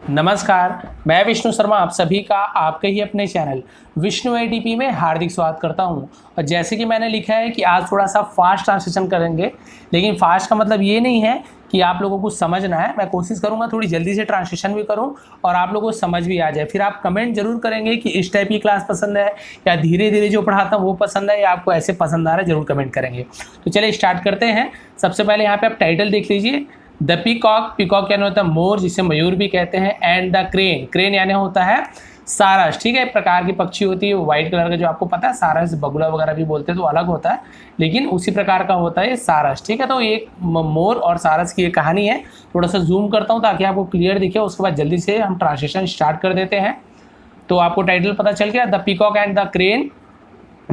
नमस्कार, मैं विष्णु शर्मा आप सभी का आपके ही अपने चैनल विष्णु एटीपी में हार्दिक स्वागत करता हूं। और जैसे कि मैंने लिखा है कि आज थोड़ा सा फास्ट ट्रांसलेशन करेंगे, लेकिन फास्ट का मतलब ये नहीं है कि आप लोगों को समझना है। मैं कोशिश करूंगा थोड़ी जल्दी से ट्रांसलेशन भी करूं और आप लोगों को समझ भी आ जाए। फिर आप कमेंट जरूर करेंगे कि इस टाइप की क्लास पसंद है या धीरे धीरे जो पढ़ाता हूँ वो पसंद है या आपको ऐसे पसंद आ रहा है, जरूर कमेंट करेंगे। तो चलिए स्टार्ट करते हैं। सबसे पहले यहाँ पे आप टाइटल देख लीजिए। द पीकॉक, पीकॉक यानी होता है मोर, जिसे मयूर भी कहते हैं। एंड द क्रेन, क्रेन यानी होता है सारस। ठीक है, एक प्रकार की पक्षी होती है व्हाइट कलर का, जो आपको पता है सारस बगुला वगैरह भी बोलते हैं तो अलग होता है, लेकिन उसी प्रकार का होता है सारस। ठीक है, तो एक मोर और सारस की एक कहानी है। थोड़ा सा जूम करता हूँ ताकि आपको क्लियर दिखे, उसके बाद जल्दी से हम ट्रांसलेशन स्टार्ट कर देते हैं। तो आपको टाइटल पता चल गया, the peacock and the crane,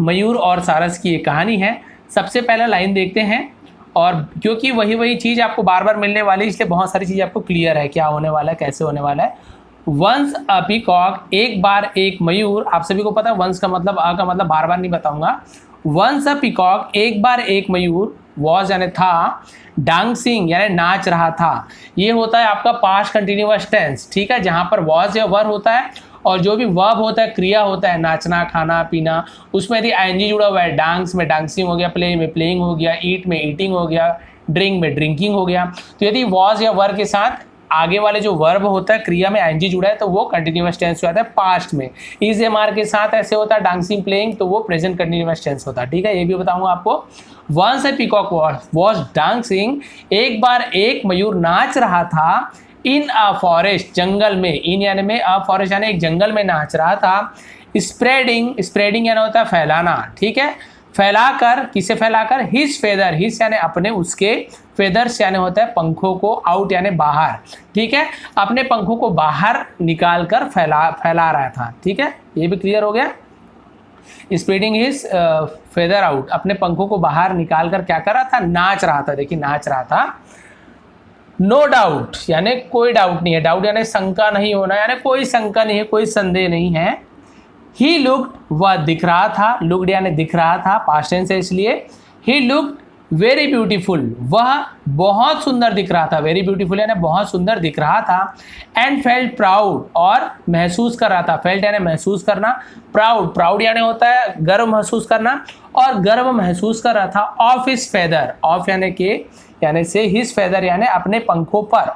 मयूर और सारस की एक कहानी है। सबसे पहला लाइन देखते हैं, और क्योंकि वही चीज़ आपको बार बार मिलने वाली है, इसलिए बहुत सारी चीज़ आपको क्लियर है क्या होने वाला है, कैसे होने वाला है। वंस अ पीकॉक, एक बार एक मयूर। आप सभी को पता है वंस का मतलब, अ का मतलब बार बार नहीं बताऊंगा। वंस अ पीकॉक, एक बार एक मयूर, वॉज यानी था, डांसिंग यानी नाच रहा था। ये होता है आपका पास्ट कंटिन्यूअस टेंस। ठीक है, जहाँ पर वॉज या वर होता है और जो भी वर्ब होता है, क्रिया होता है, नाचना, खाना, पीना, उसमें यदि आईएनजी जुड़ा हुआ है, डांस में डांसिंग हो गया, प्ले में प्लेइंग हो गया, ईट में ईटिंग हो गया, ड्रिंक में ड्रिंकिंग हो गया। तो यदि वॉज या वर के साथ आगे वाले जो वर्ब होता है, क्रिया में आईएनजी जुड़ा है, तो वो कंटिन्यूअस टेंस हो जाता है पास्ट में। इज एम आर के साथ ऐसे होता है डांसिंग, प्लेइंग, तो वो प्रेजेंट कंटिन्यूअस टेंस होता है। ठीक है, ये भी बताऊंगा आपको। Once a peacock was dancing, एक बार एक मयूर नाच रहा था। इन अ फॉरेस्ट, जंगल में, इन यानी में, अ फॉरेस्ट यानी एक जंगल में नाच रहा था। स्प्रेडिंग, स्प्रेडिंग यानी होता है फैलाना। ठीक है, फैलाकर, किसे फैलाकर, हिज फेदर, हिज यानी अपने, उसके, फेदर्स यानी होता है पंखों को, आउट यानी बाहर। ठीक है, अपने पंखों को बाहर निकाल कर फैला रहा था। ठीक है, ये भी क्लियर हो गया। स्प्रेडिंग हिज फेदर आउट, अपने पंखों को बाहर निकाल कर क्या कर रहा था, नाच रहा था। देखिए नाच रहा था। नो डाउट यानी कोई डाउट नहीं है, डाउट यानी शंका नहीं होना, यानी कोई शंका नहीं है, कोई संदेह नहीं है। ही लुक्ड, वह दिख रहा था, लुक्ड यानी दिख रहा था, पास्ट टेंस है इसलिए। ही लुक्ड वेरी ब्यूटीफुल, वह बहुत सुंदर दिख रहा था, वेरी ब्यूटीफुल यानी बहुत सुंदर दिख रहा था। एंड फेल्ट प्राउड, और महसूस कर रहा था, फेल्ट यानी महसूस करना, प्राउड, प्राउड यानी होता है गर्व महसूस करना, और गर्व महसूस कर रहा था ऑफ हिज फेदर, ऑफ यानी के यानी से, हिज फेदर यानी अपने पंखों पर,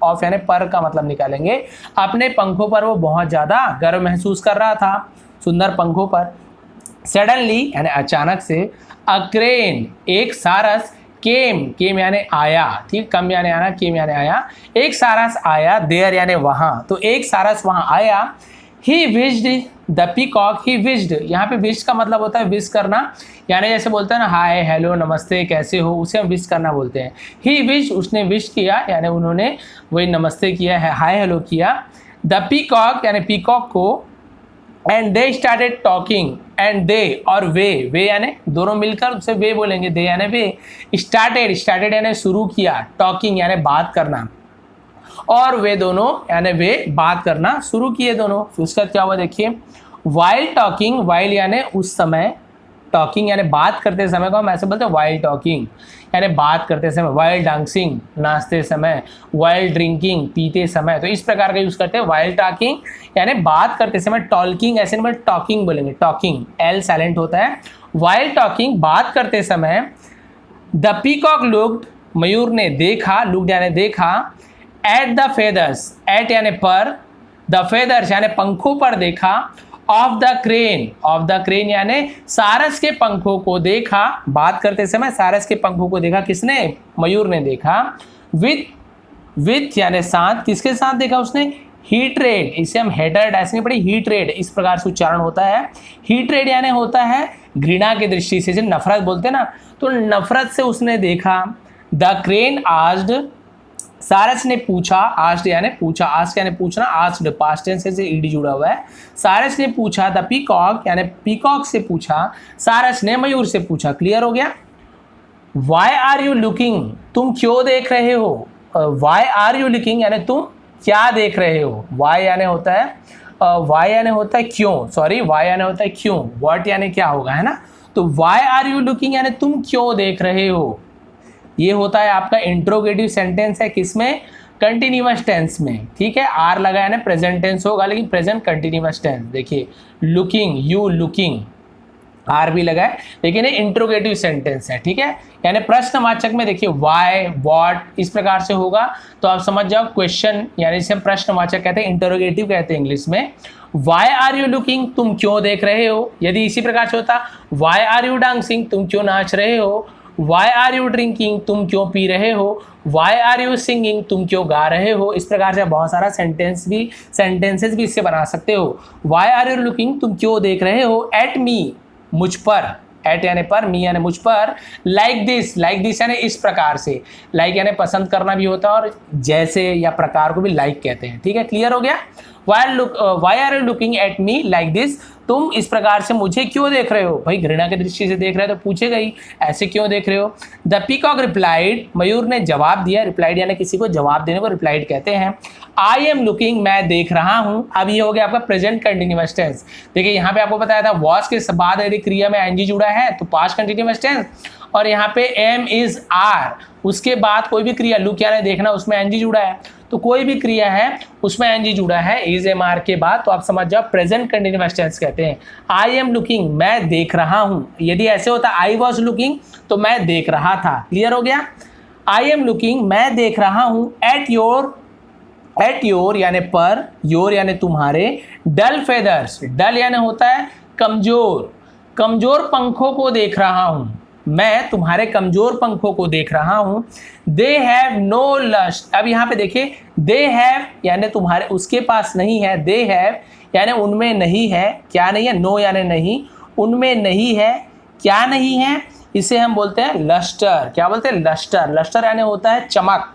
ऑफ यानी पर का मतलब निकालेंगे, अपने पंखों पर वो बहुत ज़्यादा गर्व महसूस कर रहा था, सुंदर पंखों पर। सडनली यानी अचानक से, अ क्रेन, एक सारस, केम यानी आया, ठीक, कम यानी आना, केम यानी आया, एक सारस आया, देयर यानी वहाँ, तो एक सारस वहाँ आया। He wished the peacock, he wished, यहाँ पे विश का मतलब होता है विश करना, यानी जैसे बोलते हैं ना हाय, हेलो, नमस्ते, कैसे हो, उसे हम विश करना बोलते हैं। ही विश, उसने विश किया, यानी उन्होंने वही नमस्ते किया है, हाय हेलो किया। द पीकॉक यानी पीकॉक को। And they started talking, and they और वे यानी दोनों मिलकर उसे वे बोलेंगे, दे यानी वे। स्टार्टेड, स्टार्टेड यानी शुरू किया, टॉकिंग यानी बात करना, और वे दोनों यानी वे बात करना शुरू किए दोनों। फिर उसका क्या हुआ देखिए, वाइल टॉकिंग, वाइल यानी उस समय, टॉकिंग यानी बात करते समय को हम ऐसे बोलते हैं वाइल टॉकिंग, यानी बात करते समय, वाइल डांसिंग नाचते समय, वाइल ड्रिंकिंग पीते समय, तो इस प्रकार का यूज करते हैं। वाइल टॉकिंग यानी बात करते समय, टॉकिंग ऐसे नहीं बोले, टॉकिंग बोलेंगे, टॉकिंग, एल साइलेंट होता है। वाइल टॉकिंग बात करते समय, द पीकॉक लुक्ड, मयूर ने देखा, लुक्ड यानी देखा, एट द फेदर्स, एट यानी पर, द फेदर्स यानी पंखों पर देखा, of the crane, of the crane यानी सारस के पंखों को देखा, बात करते समय सारस के पंखों को देखा, किसने, मयूर ने देखा। विथ यानी साथ, किसके साथ देखा उसने, हीट्रेड, इसे हम हेटर ऐसे नहीं पढ़ी, हीट्रेड इस प्रकार से उच्चारण होता है। हीट्रेड यानी होता है घृणा की दृष्टि से, जैसे नफरत बोलते हैं ना, तो नफरत से उसने देखा। द क्रेन आस्ड, सारस ने पूछा, आस्ड यानी पूछा, आस्क यानी पूछना, आस्ड पास्ट टेंस से ईडी जुड़ा हुआ है। सारस ने पूछा, द पीकॉक यानी पीकॉक से पूछा, सारस ने मयूर से पूछा। क्लियर हो गया। वाई आर यू लुकिंग, तुम क्यों देख रहे हो, वाई आर यू लुकिंग यानी तुम क्या देख रहे हो। वाई यानी होता है, वाई यानी होता है क्यों, सॉरी, वाई यानी होता है क्यों, व्हाट यानी क्या होगा, है ना। तो वाई आर यू लुकिंग यानी तुम क्यों देख रहे हो। ये होता है आपका इंट्रोगेटिव सेंटेंस है, किसमें, कंटिन्यूअस टेंस में, ठीक है, आर लगा है ना, प्रेजेंट टेंस होगा लेकिन प्रेजेंट कंटिन्यूअस टेंस। देखिए लुकिंग, यू लुकिंग, आर भी लगा है लेकिन ये इंट्रोगेटिव सेंटेंस है, ठीक है, यानी प्रश्नवाचक में देखिए वाई, व्हाट इस प्रकार से होगा तो आप समझ जाओ क्वेश्चन, यानी इसे हम प्रश्नवाचक कहते हैं, इंटरोगेटिव कहते हैं इंग्लिश में। वाई आर यू लुकिंग, तुम क्यों देख रहे हो, यदि इसी प्रकार से होता वाई आर यू डांसिंग, तुम क्यों नाच रहे हो, वाई आर यू ड्रिंकिंग, तुम क्यों पी रहे हो, वाई आर यू सिंगिंग, तुम क्यों गा रहे हो। इस प्रकार से बहुत सारा सेंटेंसेस भी इससे बना सकते हो। वाई आर यू लुकिंग, तुम क्यों देख रहे हो, एट मी, मुझ पर, एट यानी पर, मी यानी मुझ पर, लाइक दिस यानी इस प्रकार से, लाइक यानी पसंद करना भी होता है और जैसे या प्रकार को भी लाइक कहते हैं, ठीक है, क्लियर हो गया। Why are you looking at me like this, तुम इस प्रकार से मुझे क्यों देख रहे हो, भाई घृणा की दृष्टि से देख रहे हो तो पूछेगा ही ऐसे क्यों देख रहे हो। द पीकॉक रिप्लाइड, मयूर ने जवाब दिया, रिप्लाइड यानी किसी को जवाब देने को रिप्लाइड कहते हैं। आई एम लुकिंग, मैं देख रहा हूं, अब ये हो गया आपका प्रेजेंट कंटिन्यूअस टेंस। देखिए यहाँ पे आपको बताया था वॉज के बाद यदि क्रिया में एनजी जुड़ा है तो पास्ट कंटिन्यूअस टेंस, और यहाँ पे एम इज आर, उसके बाद कोई भी क्रिया, लुक यानी देखना, उसमें एनजी जुड़ा है, तो कोई भी क्रिया है उसमें एनजी जुड़ा है इज एम आर के बाद, तो आप समझ जाओ प्रेजेंट कंटिन्यूअस टेंस कहते हैं। आई एम लुकिंग, मैं देख रहा हूं, यदि ऐसे होता आई वॉज लुकिंग तो मैं देख रहा था, क्लियर हो गया। आई एम लुकिंग, मैं देख रहा हूं, एट योर यानी पर, योर यानी तुम्हारे, डल फेदर्स, डल यानी होता है कमजोर पंखों को देख रहा हूं, मैं तुम्हारे कमजोर पंखों को देख रहा हूं। दे हैव नो लस्ट, अब यहाँ पे देखिए दे हैव यानी तुम्हारे, उसके पास नहीं है, दे हैव यानी उनमें नहीं है, क्या नहीं है, नो यानी नहीं, उनमें नहीं है, क्या नहीं है, इसे हम बोलते हैं लस्टर, क्या बोलते हैं लस्टर, लस्टर यानी होता है चमक,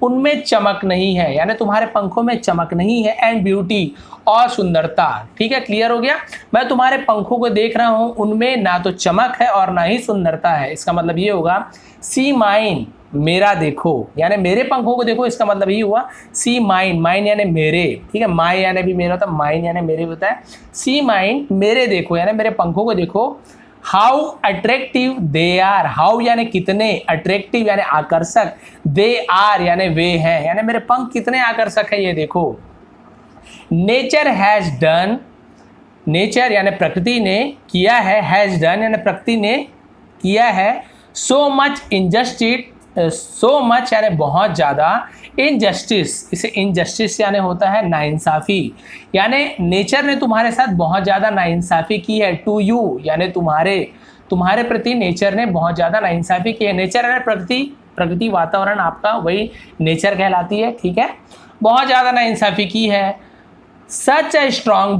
उनमें चमक नहीं है यानी तुम्हारे पंखों में चमक नहीं है, एंड ब्यूटी और सुंदरता, ठीक है, क्लियर हो गया। मैं तुम्हारे पंखों को देख रहा हूं, उनमें ना तो चमक है और ना ही सुंदरता है, इसका मतलब ये होगा सी माइन, मेरा देखो, यानी मेरे पंखों को देखो, इसका मतलब ये हुआ सी माइन, माइन यानी मेरे, ठीक है, माई यानी भी मेरा होता है, माइन यानी मेरे होता है, सी माइन मेरे देखो यानी मेरे पंखों को देखो। How attractive they are, how यानी कितने, अट्रैक्टिव यानी आकर्षक, दे आर यानी वे हैं, यानी मेरे पंख कितने आकर्षक है ये देखो। नेचर हैज डन, नेचर यानी प्रकृति ने किया है, हैज डन यानी प्रकृति ने किया है, so much injustice, so much यानी बहुत ज़्यादा, इनजस्टिस, इसे इनजस्टिस यानी होता है नाइंसाफ़ी, यानी नेचर ने तुम्हारे साथ बहुत ज़्यादा नाइंसाफ़ी की है, टू यू यानी तुम्हारे प्रति नेचर ने बहुत ज़्यादा नाइंसाफ़ी की है। नेचर यानी प्रकृति वातावरण आपका वही नेचर कहलाती है, ठीक है, बहुत ज़्यादा नाइंसाफ़ी की है। सच अ स्ट्रॉन्ग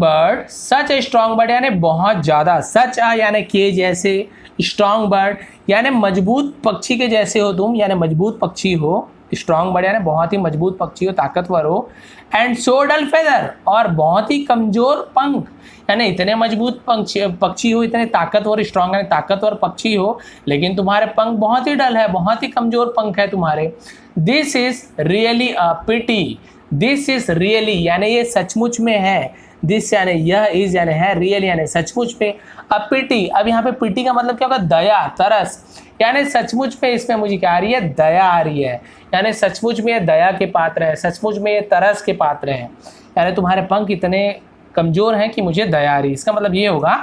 बर्ड यानी बहुत ज़्यादा, सच अ यानी के जैसे, स्ट्रॉन्ग बर्ड यानी मजबूत पक्षी के जैसे हो तुम, यानी मजबूत पक्षी हो, स्ट्रॉन्ग बर्ड यानी बहुत ही मजबूत पक्षी हो, ताकतवर हो। एंड सो डल फेदर, और बहुत ही कमजोर पंख, यानी इतने मजबूत पक्षी हो, इतने ताकतवर, स्ट्रॉन्ग यानी ताकतवर पक्षी हो, लेकिन तुम्हारे पंख बहुत ही डल है, बहुत ही कमजोर पंख है तुम्हारे। This is really a pity, this is really यानी ये सचमुच में है, दिस यानी यह, इज यानी है, रियल यानी सचमुच में, अ पिटी, अब यहाँ पे पिटी का मतलब क्या होगा, दया, तरस, यानी सचमुच में इसमें मुझे क्या आ रही है, दया आ रही है, यानी सचमुच में ये दया के पात्र है, सचमुच में ये तरस के पात्र हैं, यानी तुम्हारे पंख इतने कमजोर हैं कि मुझे दया आ रही है, इसका मतलब ये होगा।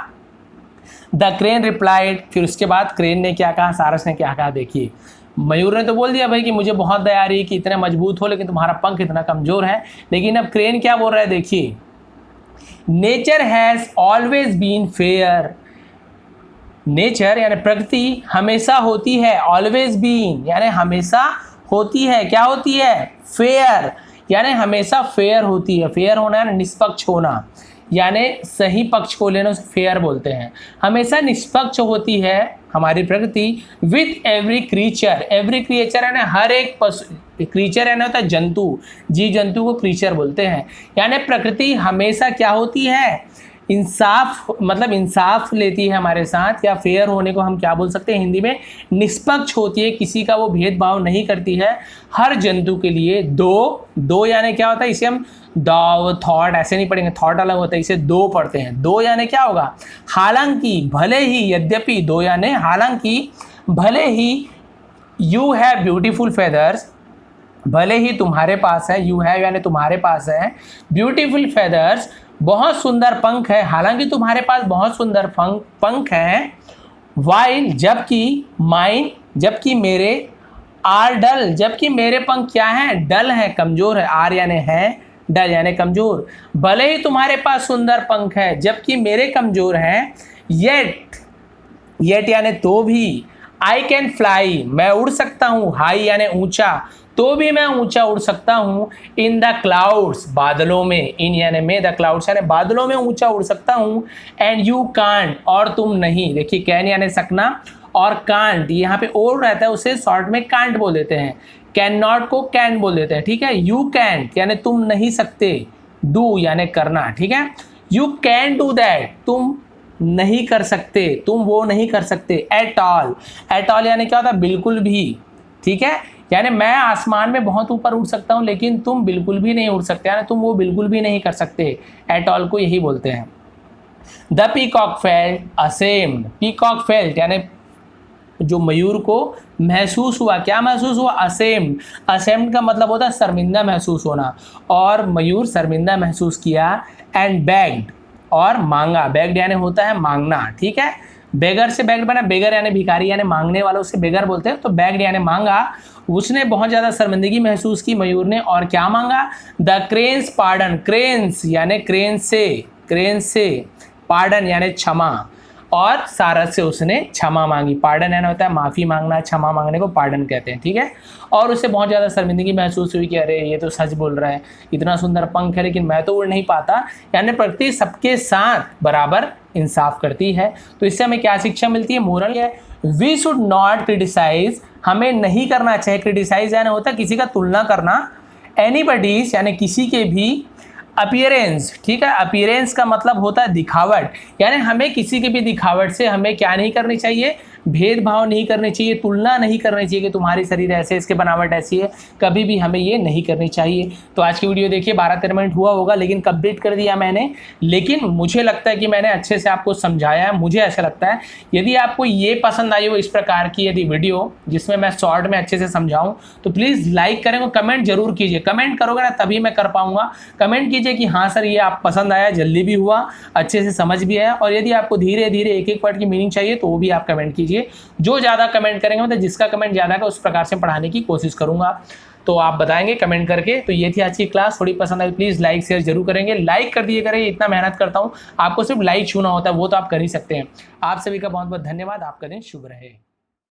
द क्रेन रिप्लाइड, फिर उसके बाद क्रेन ने क्या कहा, सारस ने क्या कहा, देखिए मयूर ने तो बोल दिया भाई कि मुझे बहुत दया आ रही है कि इतने मजबूत हो लेकिन तुम्हारा पंख इतना कमजोर है, लेकिन अब क्रेन क्या बोल रहा है, देखिए nature has always been fair, nature यानी प्रकृति हमेशा होती है, ऑलवेज बीन यानी हमेशा होती है, क्या होती है, फेयर यानी हमेशा फेयर होती है, फेयर होना है निष्पक्ष होना, यानी सही पक्ष को लेना उसे फेयर बोलते हैं, हमेशा निष्पक्ष होती है हमारी प्रकृति। विथ एवरी क्रीचर यानी हर एक पशु, क्रीचर यानी होता है जंतु, जीव जंतु को क्रीचर बोलते हैं, यानी प्रकृति हमेशा क्या होती है, इंसाफ, मतलब इंसाफ लेती है हमारे साथ, या फेयर होने को हम क्या बोल सकते हैं हिंदी में, निष्पक्ष होती है, किसी का वो भेदभाव नहीं करती है हर जंतु के लिए। दो यानी क्या होता है, इसे हम थॉट ऐसे नहीं पढ़ेंगे, थॉट अलग होता है, इसे दो पढ़ते हैं। दो यानी क्या होगा, हालांकि, भले ही, यद्यपि, दो यानी हालांकि, भले ही, यू हैव ब्यूटीफुल फेदर्स, भले ही तुम्हारे पास है, यू हैव यानी तुम्हारे पास है, ब्यूटीफुल फेदर्स बहुत सुंदर पंख है, हालांकि तुम्हारे पास बहुत सुंदर पंख है, वाइल जबकि, माइन जबकि मेरे, आर डल जबकि मेरे पंख क्या है, डल है, कमजोर है, आर यानी है, डल यानी कमजोर। भले ही तुम्हारे पास सुंदर पंख है जबकि मेरे कमजोर हैं, येट, येट यानी तो भी, आई कैन फ्लाई मैं उड़ सकता हूँ, हाई यानी ऊंचा तो भी मैं ऊंचा उड़ सकता हूँ, इन द क्लाउड्स बादलों में, इन यानी में, द क्लाउड्स यानी बादलों में ऊंचा उड़ सकता हूँ, एंड यू कांट और तुम नहीं। देखिए कैन यानी सकना और कांट यहाँ पे और रहता है, उसे शॉर्ट में कांट बोल देते हैं, कैन नॉट को कैन बोल देते हैं, ठीक है। यू कैंट यानी तुम नहीं सकते, डू यानी करना, ठीक है। यू कैन डू दैट तुम नहीं कर सकते, तुम वो नहीं कर सकते, एट ऑल, एट ऑल यानी क्या होता है, बिल्कुल भी, ठीक है। यानी मैं आसमान में बहुत ऊपर उड़ सकता हूं लेकिन तुम बिल्कुल भी नहीं उड़ सकते, यानी तुम वो बिल्कुल भी नहीं कर सकते, एट ऑल को यही बोलते हैं। The peacock felt ashamed, peacock felt यानी जो मयूर को महसूस हुआ, क्या महसूस हुआ, असेम्ड, असेम्ड का मतलब होता है शर्मिंदा महसूस होना, और मयूर शर्मिंदा महसूस किया, एंड बेग्ड और मांगा, बेग्ड यानी होता है मांगना, ठीक है। बेगर से बेग्ड बना, बेगर यानी भिखारी यानी मांगने वालों से बेगर बोलते हैं, तो बेग्ड यानी मांगा। उसने बहुत ज़्यादा शर्मिंदगी महसूस की मयूर ने, और क्या मांगा, द क्रेन्स पार्डन, क्रेन्स यानी क्रेन से पार्डन यानी क्षमा, और सारस से उसने क्षमा मांगी। पार्डन यानी होता है माफ़ी मांगना, क्षमा मांगने को पार्डन कहते हैं, ठीक है। और उसे बहुत ज़्यादा शर्मिंदगी महसूस हुई कि अरे ये तो सच बोल रहा है, इतना सुंदर पंख है लेकिन मैं तो उड़ नहीं पाता, यानी प्रकृति सबके साथ बराबर इंसाफ करती है। तो इससे हमें क्या शिक्षा मिलती है, मोरल है, वी शुड नॉट क्रिटिसाइज, हमें नहीं करना चाहिए, क्रिटिसाइज यानी होता है किसी का तुलना करना, एनीबडीज यानी किसी के भी, अपीयरेंस, ठीक है। अपीयरेंस का मतलब होता है दिखावट, यानी हमें किसी के भी दिखावट से हमें क्या नहीं करनी चाहिए, भेदभाव नहीं करनी चाहिए, तुलना नहीं करनी चाहिए कि तुम्हारी शरीर ऐसे, इसके बनावट ऐसी है, कभी भी हमें ये नहीं करनी चाहिए। तो आज की वीडियो देखिए 12-13 मिनट हुआ होगा लेकिन कंप्लीट कर दिया मैंने, लेकिन मुझे लगता है कि मैंने अच्छे से आपको समझाया है, मुझे ऐसा लगता है। यदि आपको ये पसंद आई हो इस प्रकार की यदि वीडियो जिसमें मैं शॉर्ट में अच्छे से समझाऊँ, तो प्लीज़ लाइक करें और कमेंट जरूर कीजिए, कमेंट करोगे ना तभी मैं कर पाऊँगा। कमेंट कीजिए कि हाँ सर ये आप पसंद आया, जल्दी भी हुआ, अच्छे से समझ भी आया, और यदि आपको धीरे धीरे एक एक वर्ड की मीनिंग चाहिए तो वो भी आप कमेंट कीजिए। जो ज़्यादा कमेंट करेंगे मतलब जिसका कमेंट ज़्यादा है उस प्रकार से पढ़ाने की कोशिश करूंगा, तो आप बताएंगे कमेंट करके। तो ये थी आज की क्लास, थोड़ी पसंद आई प्लीज़ लाइक शेयर जरूर करेंगे, लाइक कर दिए करें, इतना मेहनत करता हूँ, आपको सिर्फ लाइक छूना होता है, वो तो आप कर ही सकते हैं। आप सभी का बहुत बहुत धन्यवाद, आपका दिन शुभ रहे।